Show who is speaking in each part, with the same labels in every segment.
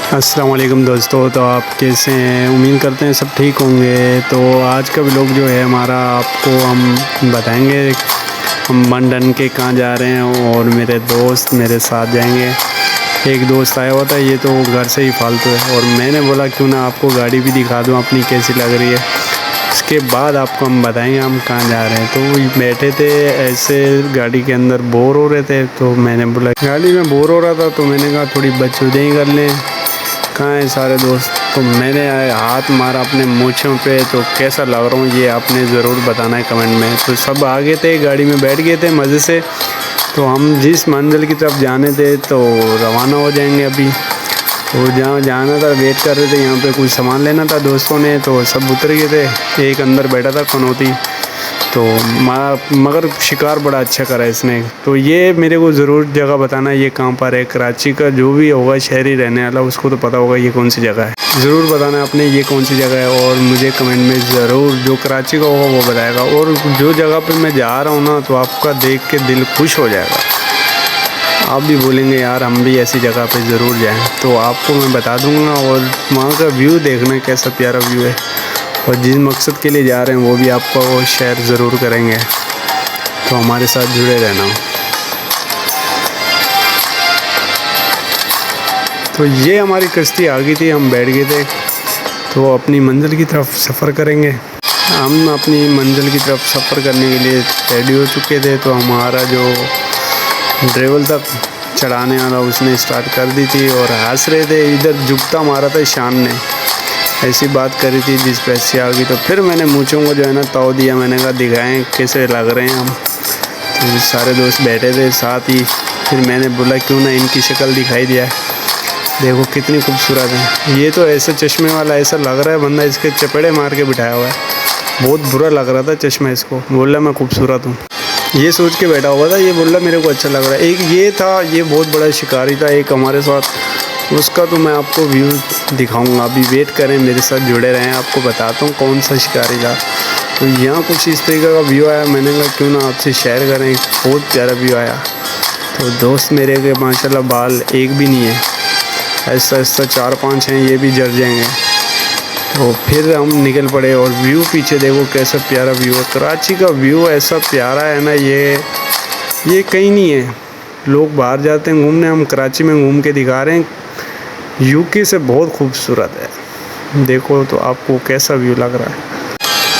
Speaker 1: अस्सलाम वालेकुम दोस्तों। तो आप कैसे हैं? उम्मीद करते हैं सब ठीक होंगे। तो आज का व्लॉग जो है हमारा, आपको हम बताएंगे हम लंदन के कहाँ जा रहे हैं और मेरे दोस्त मेरे साथ जाएंगे। एक दोस्त आया हुआ था, ये तो घर से ही फालतू है और मैंने बोला क्यों ना आपको गाड़ी भी दिखा दूँ अपनी कैसी लग रही है। उसके बाद आपको हम बताएंगे हम कहाँ जा रहे हैं। तो वो बैठे थे ऐसे गाड़ी के अंदर, बोर हो रहे थे, तो मैंने बोला गाड़ी में बोर हो रहा था तो मैंने कहा थोड़ी बकचोदियाँ कर लें। कहाँ हैं सारे दोस्त? तो मैंने हाथ मारा अपने मूँछों पे, तो कैसा लग रहा हूँ ये आपने ज़रूर बताना है कमेंट में। तो सब आगे थे, गाड़ी में बैठ गए थे मज़े से। तो हम जिस मंजिल की तरफ जाने थे तो रवाना हो जाएंगे अभी। तो जहाँ जाना था वेट कर रहे थे, यहाँ पे कुछ सामान लेना था दोस्तों ने, तो सब उतर गए थे। एक अंदर बैठा था खनौती, तो मगर शिकार बड़ा अच्छा करा इसने। तो ये मेरे को ज़रूर जगह बताना ये कहाँ पर है। कराची का जो भी होगा शहरी रहने वाला उसको तो पता होगा ये कौन सी जगह है। ज़रूर बताना आपने ये कौन सी जगह है और मुझे कमेंट में ज़रूर, जो कराची का होगा वो बताएगा। और जो जगह पे मैं जा रहा हूँ ना, तो आपका देख के दिल खुश हो जाएगा। आप भी बोलेंगे यार हम भी ऐसी जगह पे ज़रूर जाएं। तो आपको मैं बता दूंगा और वहाँ का व्यू देखना कैसा प्यारा व्यू है। और जिस मकसद के लिए जा रहे हैं वो भी आपको वो शेयर ज़रूर करेंगे। तो हमारे साथ जुड़े रहना। तो ये हमारी कश्ती आ गई थी, हम बैठ गए थे। तो अपनी मंजिल की तरफ सफ़र करेंगे। हम अपनी मंजिल की तरफ सफ़र करने के लिए रेडी हो चुके थे। तो हमारा जो ड्राइवर तक चढ़ाने वाला उसने स्टार्ट कर दी थी और हंस रहे थे। इधर जुगता मारा था शान ने, ऐसी बात करी थी जिस पे हंसी आ गई। तो फिर मैंने मूँछों को जो है ना ताव दिया, मैंने कहा दिखाएं कैसे लग रहे हैं हम। तो सारे दोस्त बैठे थे साथ ही। फिर मैंने बोला क्यों ना इनकी शक्ल दिखाई दिया, देखो कितनी खूबसूरत है। ये तो ऐसे चश्मे वाला ऐसा लग रहा है बंदा इसके चपेड़े मार के बिठाया हुआ है। बहुत बुरा लग रहा था चश्मा इसको। बोला मैं खूबसूरत हूँ, ये सोच के बैठा हुआ था। ये बोला मेरे को अच्छा लग रहा है। एक ये था, ये बहुत बड़ा शिकारी था एक हमारे साथ, उसका तो मैं आपको व्यू दिखाऊंगा। अभी वेट करें, मेरे साथ जुड़े रहें, आपको बताता हूँ कौन सा शिकारी था। तो यहाँ कुछ इस तरीके का व्यू आया, मैंने कहा क्यों ना आपसे शेयर करें। बहुत प्यारा व्यू आया। तो दोस्त मेरे के माशाल्लाह बाल एक भी नहीं है, ऐसा ऐसा 4-5 हैं, ये भी जल जाएंगे। तो फिर हम निकल पड़े और व्यू पीछे देखो कैसा प्यारा व्यू है। कराची का व्यू ऐसा प्यारा है ना, ये कहीं नहीं है। लोग बाहर जाते हैं घूमने, हम कराची में घूम के दिखा रहे हैं। यूके से बहुत खूबसूरत है। देखो तो आपको कैसा व्यू लग रहा है,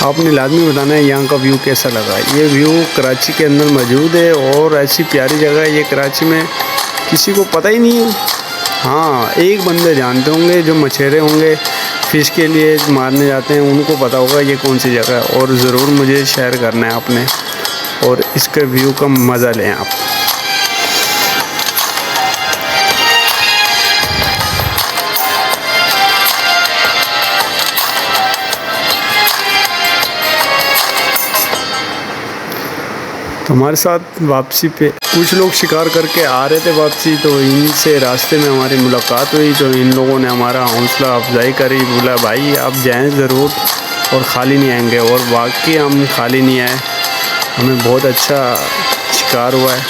Speaker 1: आपने लाजमी बताना है यहाँ का व्यू कैसा लगा। ये व्यू कराची के अंदर मौजूद है और ऐसी प्यारी जगह है ये कराची में किसी को पता ही नहीं है। हाँ, एक बंदे जानते होंगे जो मछेरे होंगे, फ़िश के लिए मारने जाते हैं, उनको पता होगा ये कौन सी जगह है। और ज़रूर मुझे शेयर करना है आपने और इसके व्यू का मज़ा लें आप। तो हमारे साथ वापसी पे कुछ लोग शिकार करके आ रहे थे वापसी, तो इनसे रास्ते में हमारी मुलाकात हुई। तो इन लोगों ने हमारा हौसला अफजाई करी, बोला भाई आप जाएं ज़रूर और ख़ाली नहीं आएंगे। और वाकई हम खाली नहीं आए, हमें बहुत अच्छा शिकार हुआ है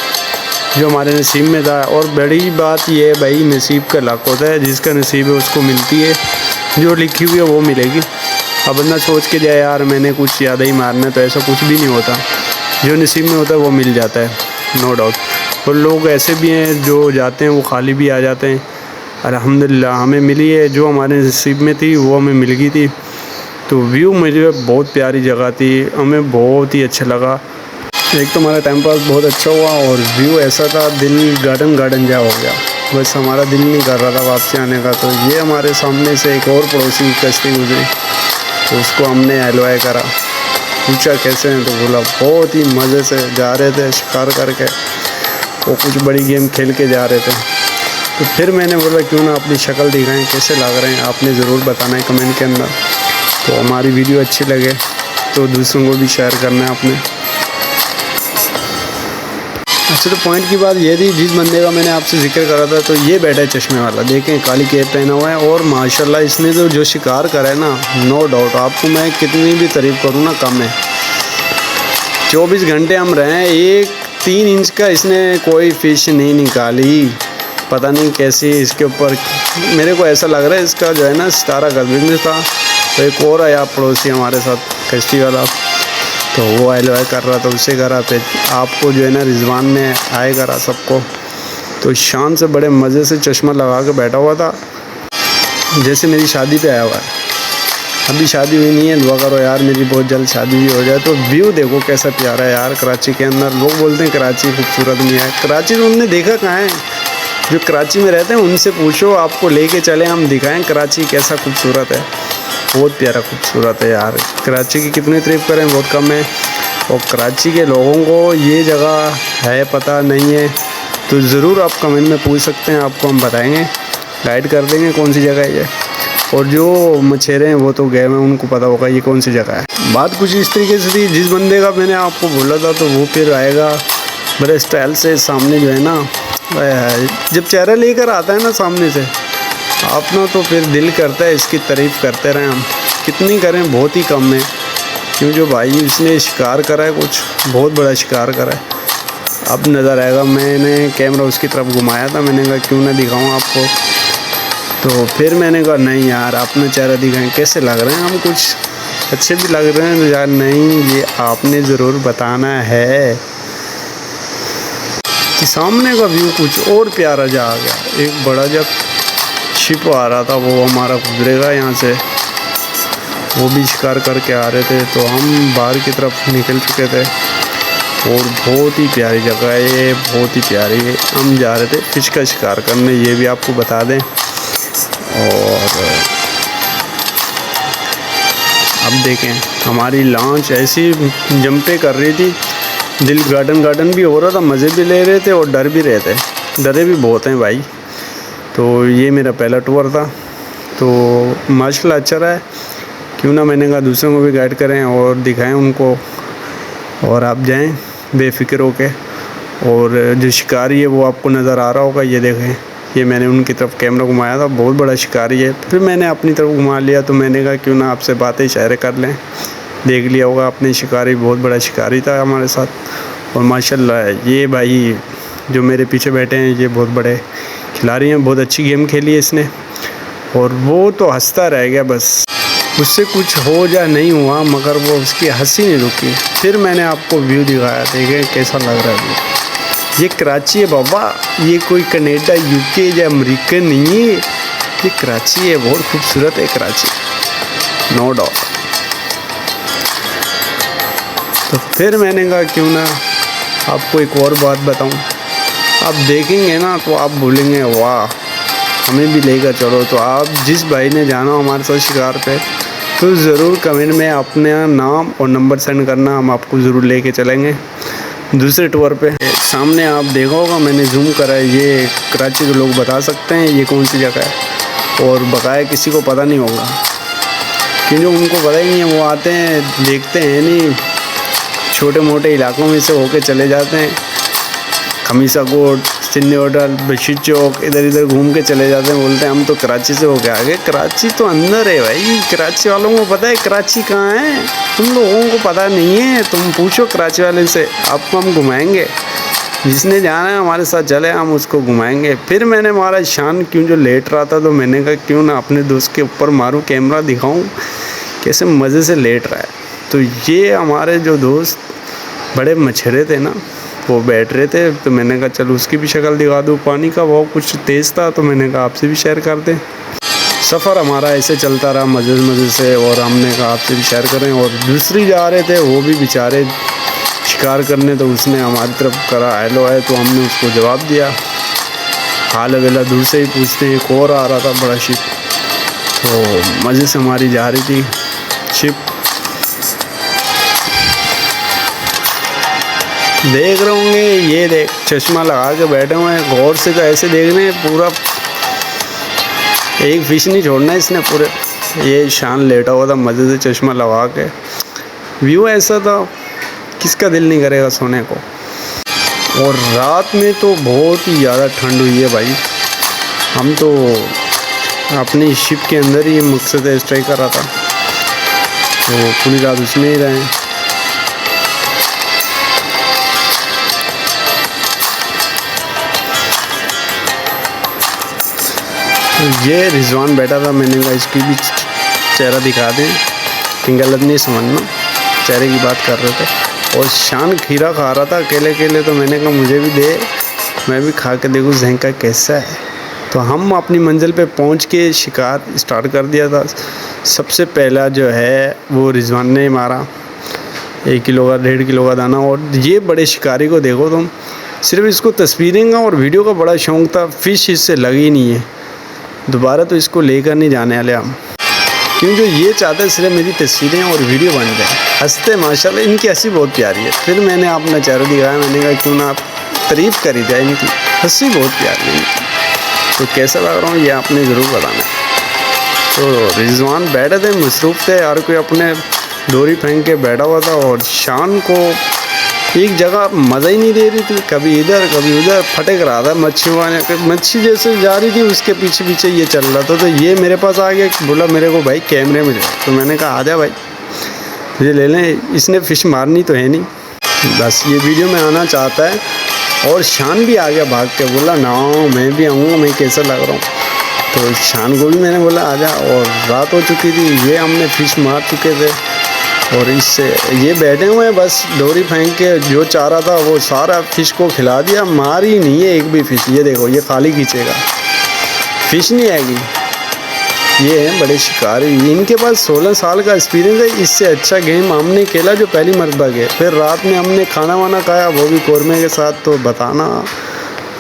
Speaker 1: जो हमारे नसीब में था। और बड़ी बात ये है भाई, नसीब का लाख होता है, जिसका नसीब है उसको मिलती है, जो लिखी हुई है वो मिलेगी। अब बंदा सोच के जाए यार मैंने कुछ ज़्यादा ही मारना है, तो ऐसा कुछ भी नहीं होता। जो नसीब में होता है वो मिल जाता है, नो डाउट। और लोग ऐसे भी हैं जो जाते हैं वो खाली भी आ जाते हैं। अल्हम्दुलिल्लाह हमें मिली है, जो हमारे नसीब में थी वो हमें मिल गई थी। तो व्यू मुझे बहुत प्यारी जगह थी, हमें बहुत ही अच्छा लगा। एक तो हमारा टाइम पास बहुत अच्छा हुआ और व्यू ऐसा था, दिल गार्डन जा हो गया। बस हमारा दिल नहीं कर रहा था वापसी आने का। तो ये हमारे सामने से एक और पड़ोसी की कश्ती गुजरी, तो उसको हमने एलवाई करा, पूछा कैसे हैं, तो बोला बहुत ही मज़े से जा रहे थे शिकार करके, वो कुछ बड़ी गेम खेल के जा रहे थे। तो फिर मैंने बोला क्यों ना अपनी शक्ल दिखाएं कैसे लग रहे हैं, आपने ज़रूर बताना है कमेंट के अंदर। तो हमारी वीडियो अच्छी लगे तो दूसरों को भी शेयर करना है आपने। अच्छा, तो पॉइंट की बात ये थी, जिस बंदे का मैंने आपसे जिक्र करा था, तो ये बैठा है चश्मे वाला, देखें काली कैप पहना हुआ है। और माशाल्लाह इसने तो जो शिकार करा है ना, नो डाउट आपको मैं कितनी भी तारीफ़ करूँ ना कम है। 24 घंटे हम रहे हैं, एक 3 इंच का इसने कोई फ़िश नहीं निकाली। पता नहीं कैसी इसके ऊपर, मेरे को ऐसा लग रहा है इसका जो है ना सितारा कर बिजनेस था। तो एक और आया पड़ोसी हमारे साथ कश्ती वाला, तो वो एलवाई कर रहा था, उससे करा। फिर आपको जो है ना रिजवान ने आए करा सबको। तो शान से बड़े मज़े से चश्मा लगा के बैठा हुआ था, जैसे मेरी शादी पे आया हुआ है। अभी शादी हुई नहीं है, दुआ करो यार मेरी बहुत जल्द शादी भी हो जाए। तो व्यू देखो कैसा प्यारा है यार कराची के अंदर। लोग बोलते हैं कराची खूबसूरत नहीं है, कराची तो उनने देखा कहाँ है, जो कराची में रहते हैं उनसे पूछो, आपको लेके चले हम दिखाएं कराची कैसा खूबसूरत है। बहुत प्यारा खूबसूरत है यार। कराची की कितनी तारीफ़ करें, बहुत कम है। और कराची के लोगों को ये जगह है पता नहीं है तो ज़रूर आप कमेंट में पूछ सकते हैं, आपको हम बताएंगे, गाइड कर देंगे कौन सी जगह है ये। और जो मछेरे हैं वो तो गए हैं, उनको पता होगा ये कौन सी जगह है। बात कुछ इस तरीके से थी, जिस बंदे का मैंने आपको बोला था तो वो फिर आएगा बड़े स्टाइल से सामने जो है ना, जब चेहरा लेकर आता है ना सामने से अपना, तो फिर दिल करता है इसकी तारीफ़ करते रहें हम। कितनी करें, बहुत ही कम है। क्यों जो भाई इसने शिकार करा है, कुछ बहुत बड़ा शिकार करा है। अब नज़र आएगा। मैंने कैमरा उसकी तरफ घुमाया था, मैंने कहा क्यों ना दिखाऊं आपको। तो फिर मैंने कहा नहीं यार अपना चेहरा दिखाएं, कैसे लग रहे हैं हम, कुछ अच्छे भी लग रहे हैं तो यार नहीं, ये आपने ज़रूर बताना है कि सामने का व्यू कुछ और प्यारा जा आ गया। एक बड़ा जब शिप आ रहा था वो हमारा गुजरेगा यहाँ से, वो भी शिकार करके आ रहे थे, तो हम बाहर की तरफ निकल चुके थे। और बहुत ही प्यारी जगह है ये, बहुत ही प्यारी है। हम जा रहे थे फिश का शिकार करने, ये भी आपको बता दें। और अब देखें हमारी लॉन्च ऐसी जंपे कर रही थी, दिल गार्डन भी हो रहा था, मज़े भी ले रहे थे और डर भी रहे थे। डरे भी बहुत हैं भाई। तो ये मेरा पहला टूर था, तो माशाल्लाह अच्छा रहा है। क्यों ना मैंने कहा दूसरों को भी गाइड करें और दिखाएं उनको, और आप जाएं बेफ़िक्र होके। और जो शिकारी है वो आपको नज़र आ रहा होगा, ये देखें, ये मैंने उनकी तरफ कैमरा घुमाया था, बहुत बड़ा शिकारी है। फिर मैंने अपनी तरफ घुमा लिया, तो मैंने कहा क्यों ना आपसे बातें शेयर कर लें। देख लिया होगा आपने, शिकारी बहुत बड़ा शिकारी था हमारे साथ। और माशाल्लाह ये भाई जो मेरे पीछे बैठे हैं ये बहुत बड़े खिलाड़ी हैं, बहुत अच्छी गेम खेली है इसने। और वो तो हंसता रह गया बस, उससे कुछ हो या नहीं हुआ, मगर वो उसकी हंसी नहीं रुकी। फिर मैंने आपको व्यू दिखाया, देखें कैसा लग रहा है व्यू। ये कराची है बाबा, ये कोई कनाडा यूके या अमेरिका नहीं है, ये कराची है। बहुत खूबसूरत है कराची, नो डाउट। तो फिर मैंने कहा क्यों ना आपको एक और बात बताऊं, आप देखेंगे ना तो आप बोलेंगे वाह हमें भी लेकर चलो। तो आप जिस भाई ने जाना हमारे साथ शिकार पे, तो ज़रूर कमेंट में अपना नाम और नंबर सेंड करना, हम आपको ज़रूर लेके चलेंगे दूसरे टूर पे। सामने आप देखा होगा मैंने जूम करा है, ये कराची के लोग बता सकते हैं ये कौन सी जगह है। और बकाया किसी को पता नहीं होगा, क्योंकि उनको पता ही नहीं है, वो आते हैं देखते हैं नहीं, छोटे मोटे इलाकों में से होके चले जाते हैं। खमीसा कोट, सिन्नी होटल, बशीर चौक, इधर इधर घूम के चले जाते हैं, बोलते हैं हम तो कराची से होके आ गए। कराची तो अंदर है भाई, कराची वालों को पता है कराची कहाँ है, तुम लोगों को पता नहीं है। तुम पूछो कराची वाले से, आपको हम घुमाएंगे। जिसने जाना है हमारे साथ चले, हम उसको घुमाएंगे। फिर मैंने मारा शान, क्यों जो लेट रहा था, तो मैंने कहा क्यों ना अपने दोस्त के ऊपर मारूं कैमरा, दिखाऊं कैसे मज़े से लेट रहा है। तो ये हमारे जो दोस्त बड़े मछेरे थे ना, वो बैठ रहे थे, तो मैंने कहा चलो उसकी भी शक्ल दिखा दूँ। पानी का बहाव कुछ तेज़ था, तो मैंने कहा आपसे भी शेयर कर दें। सफ़र हमारा ऐसे चलता रहा मज़े से, और हमने कहा आपसे भी शेयर करें। और दूसरी जा रहे थे, वो भी बेचारे शिकार करने, तो उसने हमारी तरफ करा हेलो है, तो हमने उसको जवाब दिया। हाल वेला दूर से ही पूछते हैं। एक और आ रहा था बड़ा शिप, तो मज़े से हमारी जा रही थी शिप। देख रहे होंगे, ये देख चश्मा लगा के बैठे हुए हैं, गौर से तो ऐसे देख रहे हैं, पूरा एक फिश नहीं छोड़ना है इसने पूरे। ये शान लेटा हुआ था मज़े से चश्मा लगा के, व्यू ऐसा था किसका दिल नहीं करेगा सोने को। और रात में तो बहुत ही ज़्यादा ठंड हुई है भाई। हम तो अपनी शिप के अंदर ही मकसद है स्टे कर रहा था, तो पूरी रात उसमें ही रहे। तो ये रिजवान बैठा था, मैंने कहा इसकी भी चेहरा दिखा दें कि गलत नहीं समझना, चेहरे की बात कर रहे थे। और शान खीरा खा रहा था अकेले अकेले, तो मैंने कहा मुझे भी दे, मैं भी खा के देखूँ जहंका कैसा है। तो हम अपनी मंजिल पे पहुंच के शिकार स्टार्ट कर दिया था। सबसे पहला जो है वो रिजवान ने मारा, 1 किलो का 1.5 किलो का दाना। और ये बड़े शिकारी को देखो तुम, सिर्फ इसको तस्वीरें का और वीडियो का बड़ा शौक़ था, फ़िश इससे लगी नहीं है। दोबारा तो इसको लेकर नहीं जाने वाले हम, क्योंकि ये चाहते हैं सिर्फ मेरी तस्वीरें और वीडियो बन जाए। हंसते माशाल्लाह, इनकी हंसी बहुत प्यारी है। फिर मैंने अपना चेहरा दिखाया, मैंने कहा क्यों ना आप तारीफ़ करी जाए, इनकी हंसी बहुत प्यारी है इनकी। तो कैसा लग रहा हूँ ये आपने ज़रूर बताना। तो रिजवान बैठे थे, मसरूफ़ थे, हर कोई अपने डोरी फेंक के बैठा हुआ था। और शान को एक जगह मज़ा ही नहीं दे रही थी, कभी इधर कभी उधर फटक रहा था। मच्छी जैसे जा रही थी उसके पीछे पीछे ये चल रहा था। तो ये मेरे पास आ गया, बोला मेरे को भाई कैमरे में ले। तो मैंने कहा आजा भाई ये ले लें, इसने फ़िश मारनी तो है नहीं, बस ये वीडियो में आना चाहता है। और शान भी आ गया भाग के, बोला ना मैं भी आऊँगा, मैं कैसा लग रहा हूँ। तो शान को भी मैंने बोला आजा। और रात हो चुकी थी, ये हमने फ़िश मार चुके थे। और इससे ये बैठे हुए हैं, बस डोरी फेंक के जो चारा था वो सारा फ़िश को खिला दिया, मारी नहीं है एक भी फ़िश। ये देखो ये खाली खींचेगा, फ़िश नहीं आएगी। ये हैं बड़े शिकारी, इनके पास 16 साल का एक्सपीरियंस है। इससे अच्छा गेम हमने खेला जो पहली मरतबा गए। फिर रात में हमने खाना वाना खाया, वो भी कौरमे के साथ। तो बताना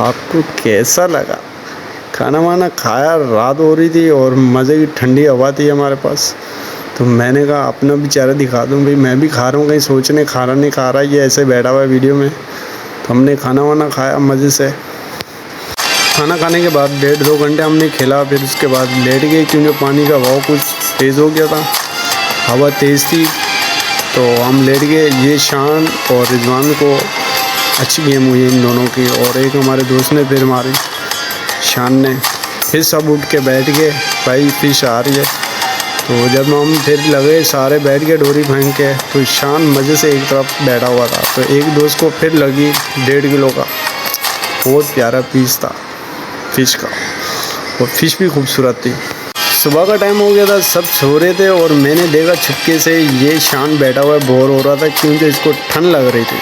Speaker 1: आपको कैसा लगा। खाना वाना खाया, रात हो रही थी और मज़े की ठंडी हवा थी हमारे पास। तो मैंने कहा अपना भी चेहरा दिखा दूँ भाई, मैं भी खा रहा हूँ, कहीं सोचने खा रहा नहीं खा रहा, ये ऐसे बैठा हुआ है वीडियो में। तो हमने खाना वाना खाया मज़े से। खाना खाने के बाद 1.5-2 घंटे हमने खेला, फिर उसके बाद लेट गए क्योंकि पानी का बहाव कुछ तेज़ हो गया था, हवा तेज़ थी। तो हम लेट गए। ये शान और रिजवान को अच्छी गेम हुई इन दोनों की। और एक हमारे दोस्त ने फिर मारी, शान ने। फिर सब उठ के बैठ गए, भाई फ़िश आ रही है। तो जब हम फिर लगे सारे बैठ गए डोरी फेंक के, तो शान मज़े से एक तरफ बैठा हुआ था। तो एक दोस्त को फिर लगी 1.5 किलो का, बहुत प्यारा पीस था फ़िश का, और फ़िश भी खूबसूरत थी। सुबह का टाइम हो गया था, सब सो रहे थे। और मैंने देखा छुपके से ये शान बैठा हुआ बोर हो रहा था, क्योंकि इसको ठंड लग रही थी।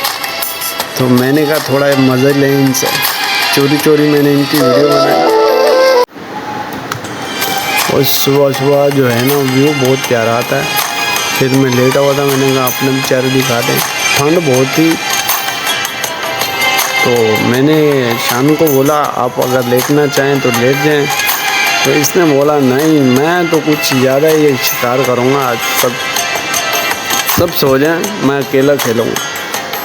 Speaker 1: तो मैंने कहा थोड़ा मज़े लें इनसे, चोरी चोरी मैंने इनकी वीडियो बनाई। और सुबह सुबह जो है ना व्यू बहुत प्यारा आता है। फिर मैं लेटा हुआ था, मैंने कहा अपने भी चेहरे दिखा दें। ठंड बहुत थी, तो मैंने शान को बोला आप अगर लेटना चाहें तो लेट जाएं। तो इसने बोला नहीं, मैं तो कुछ ज़्यादा ही शिकार करूँगा आज, सब सो जाएं, मैं अकेला खेलूँगा।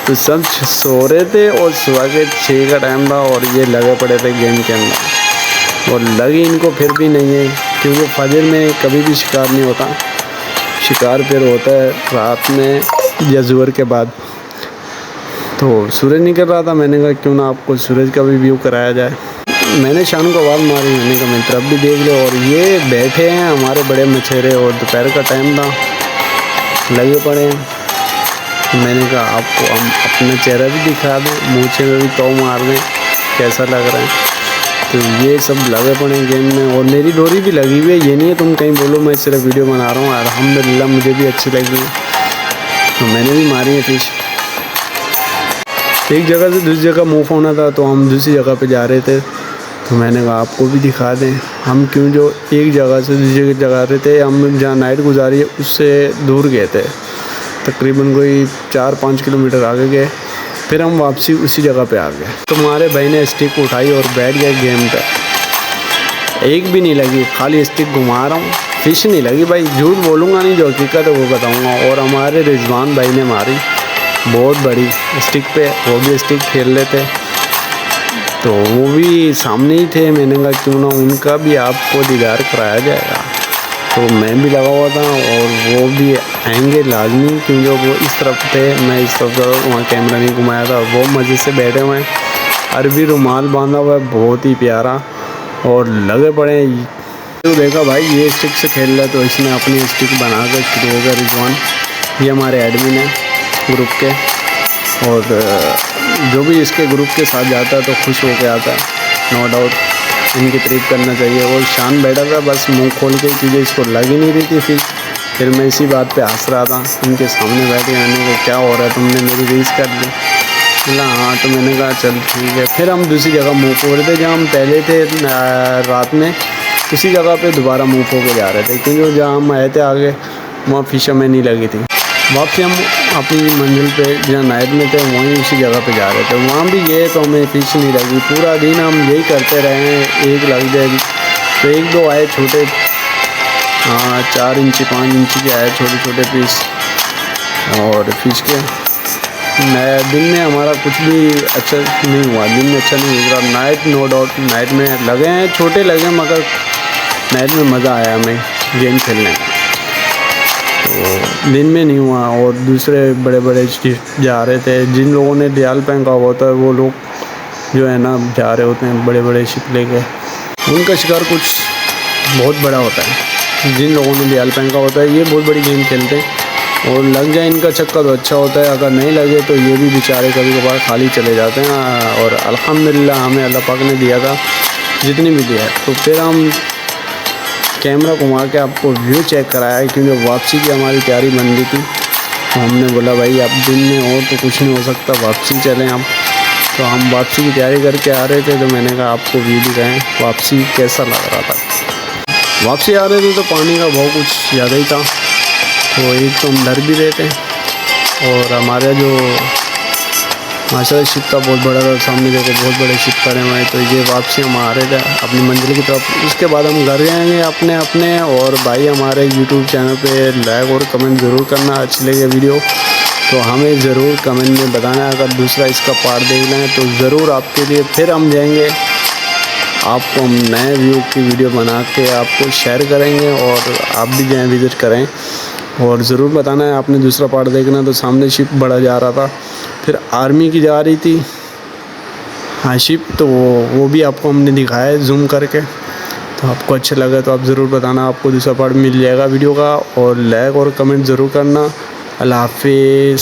Speaker 1: तो सब सो रहे थे और सुबह के 6 का टाइम था, और ये लगे पड़े थे गेम के अंदर। और लगी इनको फिर भी नहीं है, क्योंकि फजर में कभी भी शिकार नहीं होता, शिकार फिर होता है रात में या ज़ुहर के बाद। तो सूरज निकल रहा था, मैंने कहा क्यों ना आपको सूरज का भी व्यू कराया जाए। मैंने शान को आवाज़ मारी, मैंने कहा मेरी तरफ भी देख लो। और ये बैठे हैं हमारे बड़े मछेरे, और दोपहर का टाइम था, लगे पड़े हैं। तो मैंने कहा आपको हम अपना चेहरा भी दिखा दें, मूँछे में भी तो मार दें, कैसा लग रहा है। तो ये सब लगे पड़े हैं गेम में। और मेरी डोरी भी लगी हुई है, ये नहीं है तुम कहीं बोलो मैं सिर्फ वीडियो बना रहा हूँ। अल्हम्दुलिल्लाह मुझे भी अच्छी लगी, तो मैंने भी मारी है फ़िश। एक जगह से दूसरी जगह मूव होना था, तो हम दूसरी जगह पे जा रहे थे। तो मैंने कहा आपको भी दिखा दें हम क्यों जो एक जगह से दूसरी जगह रहे थे। हम जहाँ नाइट गुजारी है उससे दूर गए थे, तकरीबन कोई 4-5 किलोमीटर आगे गए। फिर हम वापसी उसी जगह पे आ गए। तो हमारे भाई ने स्टिक उठाई और बैठ गए गेम पे। एक भी नहीं लगी, खाली स्टिक घुमा रहा हूँ, फ़िश नहीं लगी भाई। झूठ बोलूँगा नहीं, जो हकीकत है वो बताऊँगा। और हमारे रिजवान भाई ने मारी बहुत बड़ी स्टिक पे, वो भी स्टिक खेल लेते, तो वो भी सामने ही थे। मैंने कहा क्यों ना उनका भी आपको दीदार कराया जाएगा। तो मैं भी लगा हुआ था और वो भी आएंगे लाजमी, क्योंकि वो इस तरफ थे, मैं इस तरफ था, वहाँ कैमरा नहीं घुमाया था। वो मज़े से बैठे हुए हैं, अरबी रुमाल बांधा हुआ है, बहुत ही प्यारा, और लगे पड़े हैं। तो देखा भाई ये स्टिक से खेल रहा है, तो इसने अपनी स्टिक बना कर शुरू हो गया रिजवान। ये हमारे एडमिन है ग्रुप के, और जो भी इसके ग्रुप के साथ जाता है तो खुश होकर आता है, नो डाउट। इनकी तारीफ़ करना चाहिए। और शान बैठा था बस मुंह खोल के, क्योंकि इसको लग ही नहीं रही थी। फिर मैं इसी बात पे हंस रहा था इनके सामने बैठे, आने को क्या हो रहा है, तुमने मेरी रीस कर दी। बोला हाँ, तो मैंने कहा चल ठीक है। फिर हम दूसरी जगह मूव हो रहे थे जहाँ हम पहले थे रात में, उसी जगह पे दोबारा मूव होके जा रहे थे, क्योंकि जहाँ हम आए थे आगे वहाँ फिश हमें नहीं लगी थी। वापसी हम अपनी मंजिल पे जहाँ नाइट में थे वहीं उसी जगह पे जा रहे थे, वहाँ भी गए तो हमें फिश नहीं लगी। पूरा दिन हम यही करते रहे, एक लग जाएगी तो एक दो आए छोटे, हाँ 4 इंची 5 इंची के आए छोटे छोटे पीस। और फिश के दिन में हमारा कुछ भी अच्छा नहीं हुआ, दिन में अच्छा नहीं गुजरा। नाइट नो डाउट नाइट में लगे हैं, छोटे लगे मगर नाइट में मज़ा आया हमें गेम खेलने का, तो दिन में नहीं हुआ। और दूसरे बड़े बड़े जा रहे थे, जिन लोगों ने डियाल फेंका होता है वो लोग जो है ना जा रहे होते हैं बड़े बड़े शिप लेके, उनका शिकार कुछ बहुत बड़ा होता है। जिन लोगों ने डियाल फेंका होता है ये बहुत बड़ी गेम खेलते हैं, और लग जाए इनका चक्का तो अच्छा होता है, अगर नहीं लगे तो ये भी बेचारे कभी कभार खाली चले जाते हैं। और अल्हम्दुलिल्लाह हमें अल्लाह पाक ने दिया था जितनी भी दिया है। तो फिर हम कैमरा घुमा के आपको व्यू चेक कराया, क्योंकि वापसी की हमारी तैयारी बन रही थी। तो हमने बोला भाई अब दिन में हो तो कुछ नहीं हो सकता, वापसी चलें हम। तो हम वापसी की तैयारी करके आ रहे थे, तो मैंने कहा आपको व्यू दिखाएँ वापसी कैसा लग रहा था। वापसी आ रहे थे तो पानी का भाव कुछ ज़्यादा ही था, तो एक तो हम डर भी रहे थे, और हमारा जो माशाल्लाह शिप था बहुत बड़ा था, सामने देखो बहुत बड़े शिप खड़े हुए हैं। तो ये वापसी हम आ रहे थे अपनी मंजिल की तरफ। उसके बाद हम घर जाएंगे अपने। और भाई हमारे यूट्यूब चैनल पे लाइक और कमेंट ज़रूर करना, अच्छी लगे वीडियो तो हमें ज़रूर कमेंट में बताना। अगर दूसरा इसका पार्ट देखना है तो ज़रूर आपके लिए फिर हम जाएंगे, आपको हम नए व्यू की वीडियो बना के आपको शेयर करेंगे, और आप भी जाएँ विज़िट करें। और ज़रूर बताना है आपने दूसरा पार्ट देखना। तो सामने शिप बड़ा जा रहा था, फिर आर्मी की जा रही थी हाँ शिप, तो वो भी आपको हमने दिखाया है जूम करके। तो आपको अच्छा लगा तो आप ज़रूर बताना, आपको दूसरा पार्ट मिल जाएगा वीडियो का। और लाइक और कमेंट ज़रूर करना। अल्लाह हाफिज़।